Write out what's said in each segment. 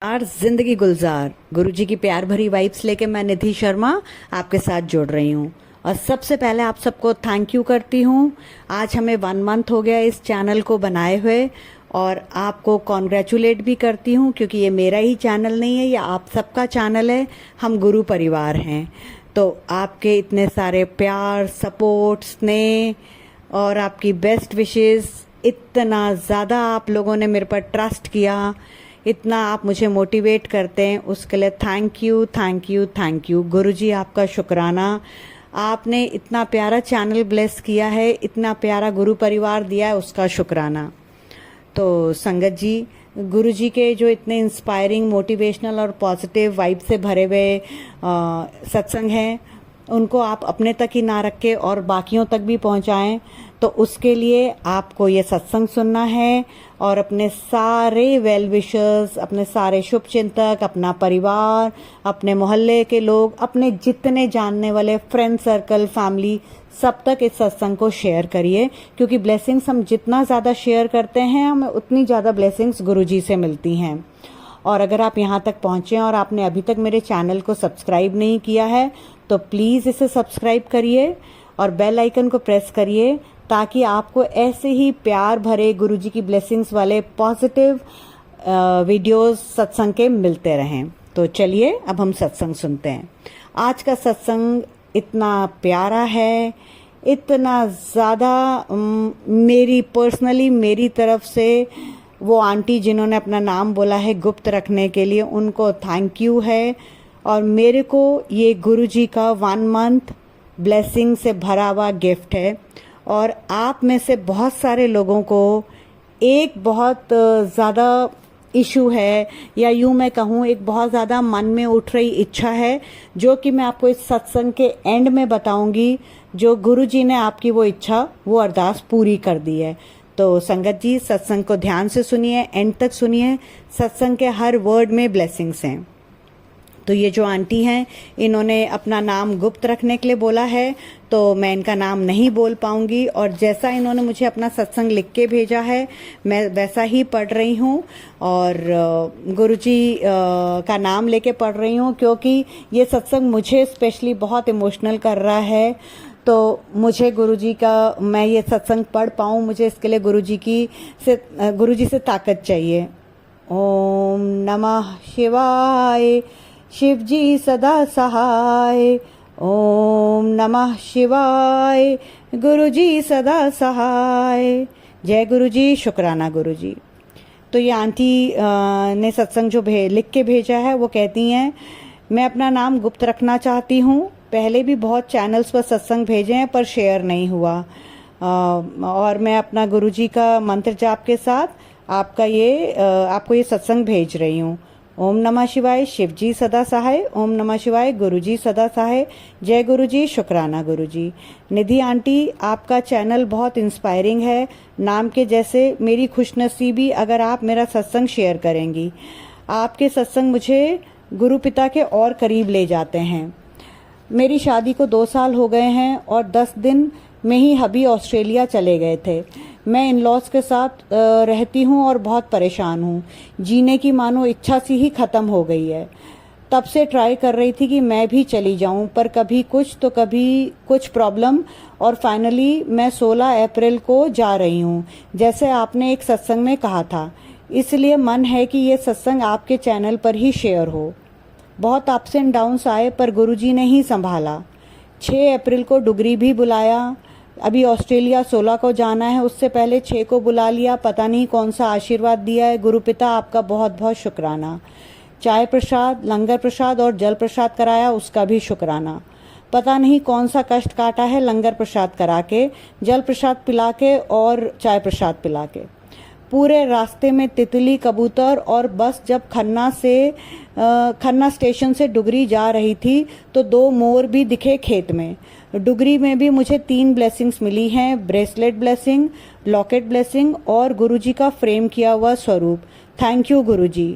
और जिंदगी गुलजार गुरुजी की प्यार भरी वाइब्स लेके मैं निधि शर्मा आपके साथ जुड़ रही हूँ। और सबसे पहले आप सबको थैंक यू करती हूँ। आज हमें 1 मंथ हो गया इस चैनल को बनाए हुए, और आपको कॉन्ग्रेचुलेट भी करती हूँ क्योंकि ये मेरा ही चैनल नहीं है, ये आप सबका चैनल है। हम गुरु परिवार हैं। तो आपके इतने सारे प्यार, सपोर्ट, स्नेह और आपकी बेस्ट विशेस, इतना ज़्यादा आप लोगों ने मेरे पर ट्रस्ट किया, इतना आप मुझे मोटिवेट करते हैं, उसके लिए thank you thank you thank you. गुरुजी आपका शुक्राना। आपने इतना प्यारा चैनल ब्लेस किया है, इतना प्यारा गुरु परिवार दिया है, उसका शुक्राना। तो संगत जी, गुरुजी के जो इतने इंस्पायरिंग, मोटिवेशनल और पॉजिटिव वाइब से भरे हुए सत्संग हैं, उनको आप अपने तक ही ना रख के और बाकियों तक भी पहुंचाएं। तो उसके लिए आपको ये सत्संग सुनना है और अपने सारे वेल विशर्स, अपने सारे शुभ चिंतक, अपना परिवार, अपने मोहल्ले के लोग, अपने जितने जानने वाले फ्रेंड सर्कल, फैमिली, सब तक इस सत्संग को शेयर करिए, क्योंकि ब्लेसिंग्स हम जितना ज़्यादा शेयर करते हैं, हमें उतनी ज़्यादा ब्लेसिंग्स गुरुजी से मिलती हैं। और अगर आप यहाँ तक पहुँचे और आपने अभी तक मेरे चैनल को सब्सक्राइब नहीं किया है, तो प्लीज़ इसे सब्सक्राइब करिए और बेल आइकन को प्रेस करिए, ताकि आपको ऐसे ही प्यार भरे गुरुजी की ब्लेसिंग्स वाले पॉजिटिव वीडियोस सत्संग के मिलते रहें। तो चलिए अब हम सत्संग सुनते हैं। आज का सत्संग इतना प्यारा है, इतना ज़्यादा मेरी पर्सनली, मेरी तरफ से वो आंटी जिन्होंने अपना नाम बोला है गुप्त रखने के लिए, उनको थैंक यू है। और मेरे को ये गुरुजी का 1 मंथ ब्लेसिंग से भरा हुआ गिफ्ट है। और आप में से बहुत सारे लोगों को एक बहुत ज़्यादा इशू है, या यूँ मैं कहूँ एक बहुत ज़्यादा मन में उठ रही इच्छा है, जो कि मैं आपको इस सत्संग के एंड में बताऊंगी। जो गुरुजी ने आपकी वो इच्छा, वो अरदास पूरी कर दी है। तो संगत जी, सत्संग को ध्यान से सुनिए, एंड तक सुनिए। सत्संग के हर वर्ड में ब्लेसिंग्स हैं। तो ये जो आंटी हैं, इन्होंने अपना नाम गुप्त रखने के लिए बोला है, तो मैं इनका नाम नहीं बोल पाऊंगी। और जैसा इन्होंने मुझे अपना सत्संग लिख के भेजा है, मैं वैसा ही पढ़ रही हूँ। और गुरुजी का नाम लेके पढ़ रही हूँ, क्योंकि ये सत्संग मुझे स्पेशली बहुत इमोशनल कर रहा है। तो मुझे गुरुजी का, मैं ये सत्संग पढ़ पाऊँ, मुझे इसके लिए गुरुजी से ताकत चाहिए। ओम नमः शिवाय, शिव जी सदा सहाय। ओम नमः शिवाय, गुरुजी सदा सहाय। जय गुरुजी, शुक्राना गुरुजी। तो ये आंटी ने सत्संग जो लिख के भेजा है, वो कहती हैं, मैं अपना नाम गुप्त रखना चाहती हूँ। पहले भी बहुत चैनल्स पर सत्संग भेजे हैं, पर शेयर नहीं हुआ। और मैं अपना गुरुजी का मंत्र जाप के साथ आपको ये सत्संग भेज रही हूँ। ओम नमः शिवाय, शिव जी सदा सहाय। ओम नमः शिवाय, गुरुजी सदा सहाय। जय गुरुजी, शुक्राना गुरुजी। निधि आंटी, आपका चैनल बहुत इंस्पायरिंग है। नाम के जैसे मेरी खुशनसीबी अगर आप मेरा सत्संग शेयर करेंगी। आपके सत्संग मुझे गुरु पिता के और करीब ले जाते हैं। मेरी शादी को 2 साल हो गए हैं और 10 दिन में ही हबी ऑस्ट्रेलिया चले गए थे। मैं इन लॉज के साथ रहती हूँ और बहुत परेशान हूँ। जीने की मानो इच्छा सी ही ख़त्म हो गई है। तब से ट्राई कर रही थी कि मैं भी चली जाऊँ, पर कभी कुछ तो कभी कुछ प्रॉब्लम, और फाइनली मैं 16 अप्रैल को जा रही हूँ, जैसे आपने एक सत्संग में कहा था। इसलिए मन है कि ये सत्संग आपके चैनल पर ही शेयर हो। बहुत अप्स एंड डाउन्स आए, पर गुरुजी ने ही संभाला। 6 अप्रैल को डुगरी भी बुलाया। अभी ऑस्ट्रेलिया 16 को जाना है, उससे पहले 6 को बुला लिया। पता नहीं कौन सा आशीर्वाद दिया है। गुरु पिता, आपका बहुत बहुत शुक्राना। चाय प्रसाद, लंगर प्रसाद और जल प्रसाद कराया, उसका भी शुक्राना। पता नहीं कौन सा कष्ट काटा है, लंगर प्रसाद करा के, जल प्रसाद पिला के और चाय प्रसाद पिला के। पूरे रास्ते में तितली, कबूतर, और बस जब खन्ना स्टेशन से डुगरी जा रही थी तो 2 मोर भी दिखे खेत में। डुगरी में भी मुझे 3 ब्लेसिंग्स मिली हैं, ब्रेसलेट ब्लेसिंग, लॉकेट ब्लेसिंग और गुरुजी का फ्रेम किया हुआ स्वरूप। थैंक यू गुरुजी।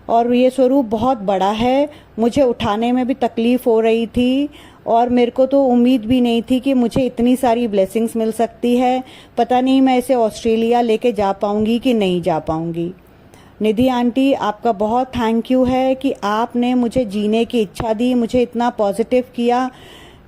और ये स्वरूप बहुत बड़ा है, मुझे उठाने में भी तकलीफ हो रही थी, और मेरे को तो उम्मीद भी नहीं थी कि मुझे इतनी सारी ब्लेसिंग्स मिल सकती है। पता नहीं मैं इसे ऑस्ट्रेलिया लेके जा पाऊंगी कि नहीं जा पाऊंगी। निधि आंटी, आपका बहुत थैंक यू है कि आपने मुझे जीने की इच्छा दी, मुझे इतना पॉजिटिव किया।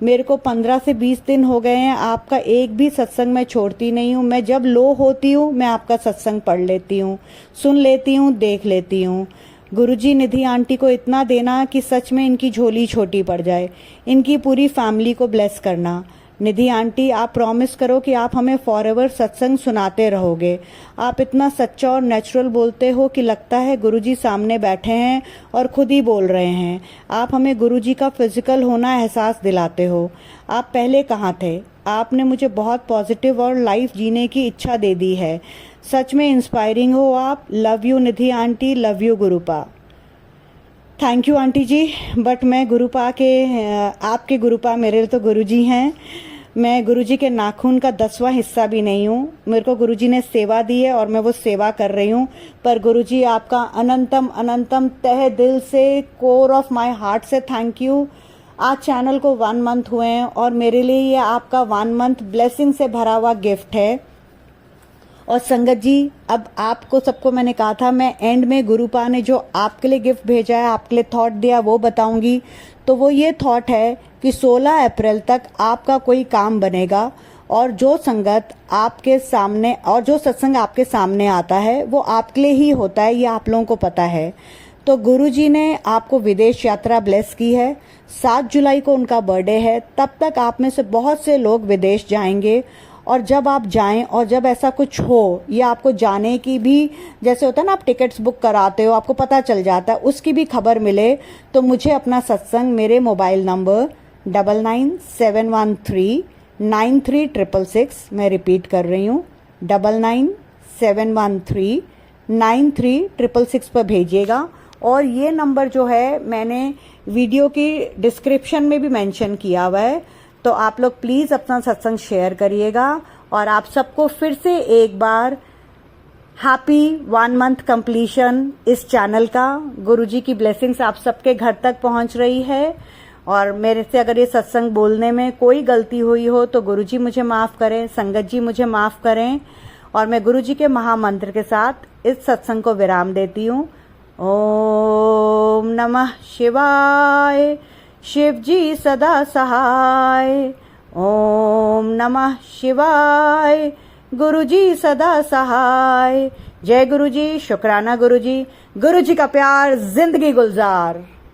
मेरे को 15 से 20 दिन हो गए हैं, आपका एक भी सत्संग मैं छोड़ती नहीं हूँ। मैं जब लो होती हूँ मैं आपका सत्संग पढ़ लेती हूँ, सुन लेती हूँ, देख लेती हूँ। गुरुजी निधि आंटी को इतना देना कि सच में इनकी झोली छोटी पड़ जाए, इनकी पूरी फैमिली को ब्लेस करना। निधि आंटी, आप प्रॉमिस करो कि आप हमें फॉरएवर सत्संग सुनाते रहोगे। आप इतना सच्चा और नेचुरल बोलते हो कि लगता है गुरुजी सामने बैठे हैं और खुद ही बोल रहे हैं। आप हमें गुरुजी का फिजिकल होना एहसास दिलाते हो। आप पहले कहाँ थे? आपने मुझे बहुत पॉजिटिव और लाइफ जीने की इच्छा दे दी है। सच में इंस्पायरिंग हो आप। Love you Nidhi aunty, love you Gurupa. Thank you aunty ji. But मैं गुरुपा के, आपके गुरुपा मेरे तो गुरुजी हैं। मैं गुरुजी के नाखून का 10वां हिस्सा भी नहीं हूँ। मेरे को गुरुजी ने सेवा दी है और मैं वो सेवा कर रही हूँ। पर गुरुजी, आपका अनंतम अनंतम तहे दिल से, कोर ऑफ माय हार्ट से थैंक यू। आज चैनल को 1 मंथ हुए हैं और मेरे लिए ये आपका 1 मंथ ब्लेसिंग से भरा हुआ गिफ्ट है। और संगत जी, अब आपको सबको मैंने कहा था मैं एंड में गुरुपा ने जो आपके लिए गिफ्ट भेजा है, आपके लिए थॉट दिया, वो बताऊंगी। तो वो ये थॉट है कि 16 अप्रैल तक आपका कोई काम बनेगा और जो संगत आपके सामने और जो सत्संग आपके सामने आता है वो आपके लिए ही होता है, ये आप लोगों को पता है। तो गुरुजी ने आपको विदेश यात्रा ब्लेस की है। 7 जुलाई को उनका बर्थडे है। तब तक आप में से बहुत से लोग विदेश जाएंगे और जब आप जाएं और जब ऐसा कुछ हो या आपको जाने की भी, जैसे होता है ना, आप टिकट्स बुक कराते हो, आपको पता चल जाता है, उसकी भी खबर मिले तो मुझे अपना सत्संग मेरे मोबाइल नंबर 9971393666, मैं रिपीट कर रही हूँ, 9971393666 पर भेजिएगा। और ये नंबर जो है मैंने वीडियो की डिस्क्रिप्शन में भी मेंशन किया हुआ है। तो आप लोग प्लीज़ अपना सत्संग शेयर करिएगा। और आप सबको फिर से एक बार हैप्पी 1 मंथ कंप्लीशन इस चैनल का। गुरुजी की ब्लेसिंग्स आप सबके घर तक पहुंच रही है। और मेरे से अगर ये सत्संग बोलने में कोई गलती हुई हो तो गुरुजी मुझे माफ़ करें, संगत जी मुझे माफ़ करें। और मैं गुरुजी के महामंत्र के साथ इस सत्संग को विराम देती हूँ। ओम नमः शिवाय, शिव जी सदा सहाय। ओम नमः शिवाय, गुरुजी सदा सहाय। जय गुरुजी, शुक्राना गुरुजी। गुरुजी का प्यार, जिंदगी गुलजार।